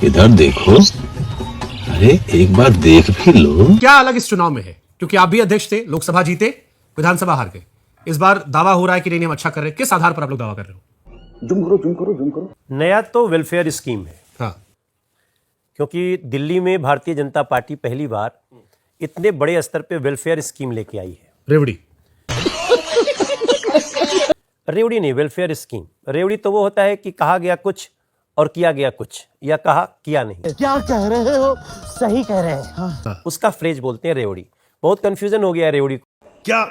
इधर देखो, अरे एक बार देख भी लो। क्या अलग इस चुनाव में है? क्योंकि आप भी अध्यक्ष थे, लोकसभा जीते, विधानसभा हार गए। इस बार दावा हो रहा है कि नहीं हम अच्छा कर रहे हैं। किस आधार पर आप लोग दावा कर रहे हो? जुम करो। नया तो वेलफेयर स्कीम है। हाँ। क्योंकि दिल्ली में भारतीय जनता पार्टी पहली बार इतने बड़े स्तर पे वेलफेयर स्कीम लेके आई है। रेवड़ी रेवड़ी नहीं, वेलफेयर स्कीम। रेवड़ी तो वो होता है कि कहा गया कुछ और किया गया कुछ, या कहा किया नहीं। क्या कह रहे हो? सही कह रहे हैं। हाँ। उसका फ्रेज बोलते हैं रेवड़ी। बहुत कंफ्यूजन हो गया है रेवड़ी को। क्या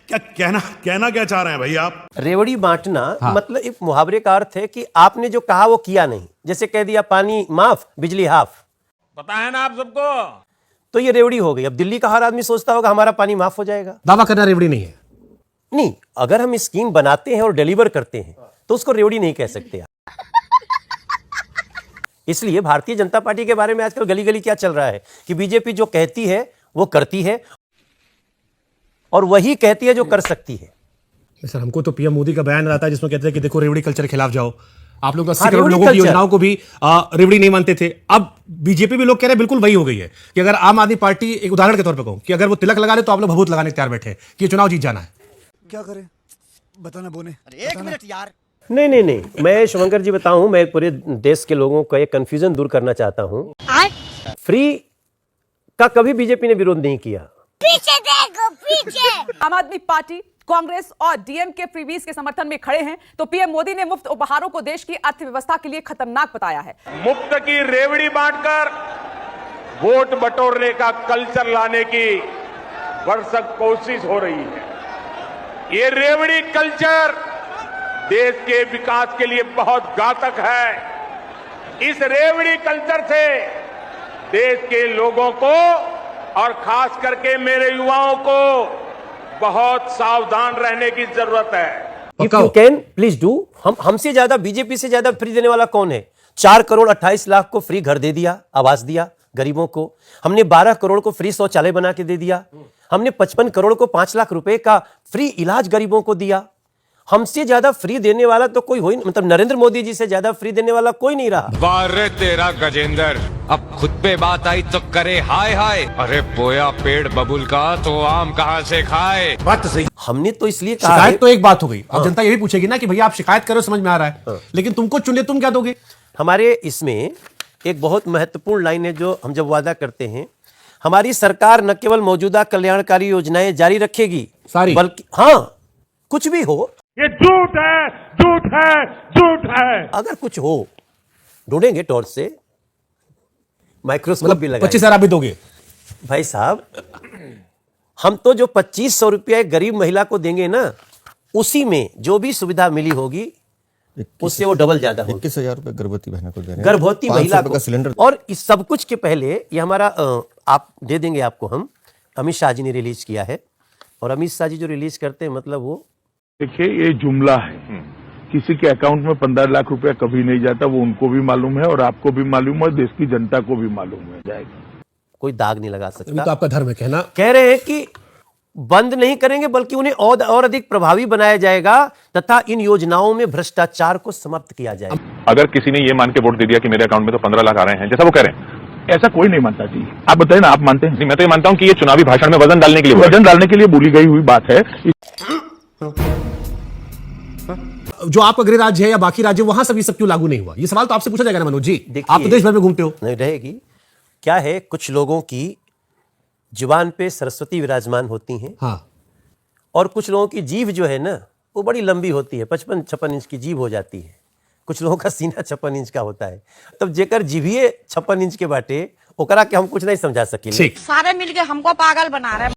क्या कहना क्या चाह रहे हैं भाई आप? रेवड़ी बांटना हाँ। मतलब एक मुहावरे का अर्थ है कि आपने जो कहा वो किया नहीं। जैसे कह दिया पानी माफ बिजली हाफ, पता है ना आप सबको। तो ये रेवड़ी हो गई। अब दिल्ली का हर आदमी सोचता होगा हमारा पानी माफ हो जाएगा। दावा करना रेवड़ी नहीं है। नहीं, अगर हम स्कीम बनाते हैं और डिलीवर करते हैं तो उसको रेवड़ी नहीं कह सकते आप। इसलिए भारतीय जनता पार्टी के बारे में आजकल गली गली क्या चल रहा है कि बीजेपी जो कहती है वो करती है और वही कहती है जो कर सकती है। सर, हमको तो पीएम मोदी का बयान आता है जिसमें कहते हैं कि देखो रेवड़ी कल्चर के खिलाफ जाओ। आप लोग 80 करोड़ रेवड़ी लोगों की कल्चर। योजनाओं को भी रेवड़ी नहीं मानते थे। अब बीजेपी भी लोग कह रहे हैं बिल्कुल वही हो गई है कि अगर आम आदमी पार्टी, एक उदाहरण के तौर पर कहूं कि अगर वो तिलक लगा रहे तो आप लोग भभूत लगाने तैयार बैठे हैं कि ये चुनाव जीत जाना है। क्या करें? बताना बोने। एक मिनट यार। नहीं, मैं शुभंकर जी बताऊं, मैं पूरे देश के लोगों का एक कंफ्यूजन दूर करना चाहता हूं। फ्री का कभी बीजेपी ने विरोध नहीं किया। पीछे देखो, पीछे। आम आदमी पार्टी, कांग्रेस और डीएमके फ्रीबीज के समर्थन में खड़े हैं, तो पीएम मोदी ने मुफ्त उपहारों को देश की अर्थव्यवस्था के लिए खतरनाक बताया है। मुफ्त की रेवड़ी बांटकर वोट बटोरने का कल्चर लाने की भरसक कोशिश हो रही है। ये रेवड़ी कल्चर देश के विकास के लिए बहुत घातक है। इस रेवड़ी कल्चर से देश के लोगों को और खास करके मेरे युवाओं को बहुत सावधान रहने की जरूरत है। If you can please do. हमसे ज्यादा, बीजेपी से ज्यादा फ्री देने वाला कौन है? 4 करोड़ 28 लाख को फ्री घर दे दिया, आवास दिया गरीबों को। हमने 12 करोड़ को फ्री शौचालय बना के दे दिया। हमने 55 करोड़ को 5 लाख रुपए का फ्री इलाज गरीबों को दिया। हमसे ज्यादा फ्री देने वाला तो कोई हो ही, मतलब नरेंद्र मोदी जी से ज्यादा फ्री देने वाला कोई नहीं रहा। वाह रे तेरा गजेंद्र, अब खुद पे बात आई तो करे हाय हाय। अरे बोया पेड़ बबुल का तो आम कहां से खाए। बात तो सही। हमने तो इसलिए कहा है, शिकायत तो एक बात हो गई। अब जनता ये भी पूछेगी ना कि भैया आप शिकायत करो, समझ में आ रहा है, लेकिन तुमको चुने, तुम क्या दोगे? हमारे इसमें एक बहुत महत्वपूर्ण लाइन है जो हम जब वादा करते हैं, हमारी सरकार न केवल मौजूदा कल्याणकारी योजनाएं जारी रखेगी सारी, बल्कि हाँ, कुछ भी हो, ये झूठ है, झूठ है, झूठ है। अगर कुछ हो ढूंढेंगे टॉर्च से, माइक्रोस्कोप भी लगाएंगे। 25,000 आप भी दोगे? भाई साहब, हम तो जो 2500 रुपया गरीब महिला को देंगे ना, उसी में जो भी सुविधा मिली होगी उससे वो डबल ज्यादा होगी। 21,000 रुपए गर्भवती बहना को दे रहे हैं। गर्भवती 500 महिला रुपए का सिलेंडर। और इस सब कुछ के पहले ये हमारा आप दे देंगे आपको, हम अमित शाह जी ने रिलीज किया है। और अमित शाह जी जो रिलीज करते हैं, मतलब वो देखिए, ये जुमला है। किसी के अकाउंट में 15 लाख रुपया कभी नहीं जाता, वो उनको भी मालूम है और आपको भी मालूम है, देश की जनता को भी मालूम है। जाएगा, कोई दाग नहीं लगा सकता। तो आपका धर्म है कहना। कह रहे हैं कि बंद नहीं करेंगे बल्कि उन्हें और अधिक प्रभावी बनाया जाएगा तथा इन योजनाओं में भ्रष्टाचार को समाप्त किया जाएगा। अगर किसी ने ये मान के वोट दे दिया कि मेरे अकाउंट में तो 15 लाख आ रहे हैं, जैसा वो कह रहे हैं, ऐसा कोई नहीं मानता जी। आप बताइए ना, आप मानते हैं? नहीं, मैं तो ये मानता हूं कि ये चुनावी भाषण में वजन डालने के लिए बोली गई हुई बात है। जो आपका गृह राज्य है या बाकी राज्य, वहां सब ये सब क्यों लागू नहीं हुआ? ये सवाल तो आपसे पूछा जाएगा ना मनोज जी, आप तो देश भर में घूमते हो। नहीं रहेगी। क्या है, कुछ लोगों की जुबान पे सरस्वती विराजमान होती हैं। हाँ। और कुछ लोगों की जीभ जो है ना, वो बड़ी लंबी होती है, 55-56 इंच की जीभ हो जाती है। कुछ लोगों का सीना 56 इंच का होता है। तब जेकर जीभिए 56 इंच के बाटे, ओकरा के हम कुछ नहीं समझा सकेंगे। सारे मिलके हमको पागल बना रहे हैं।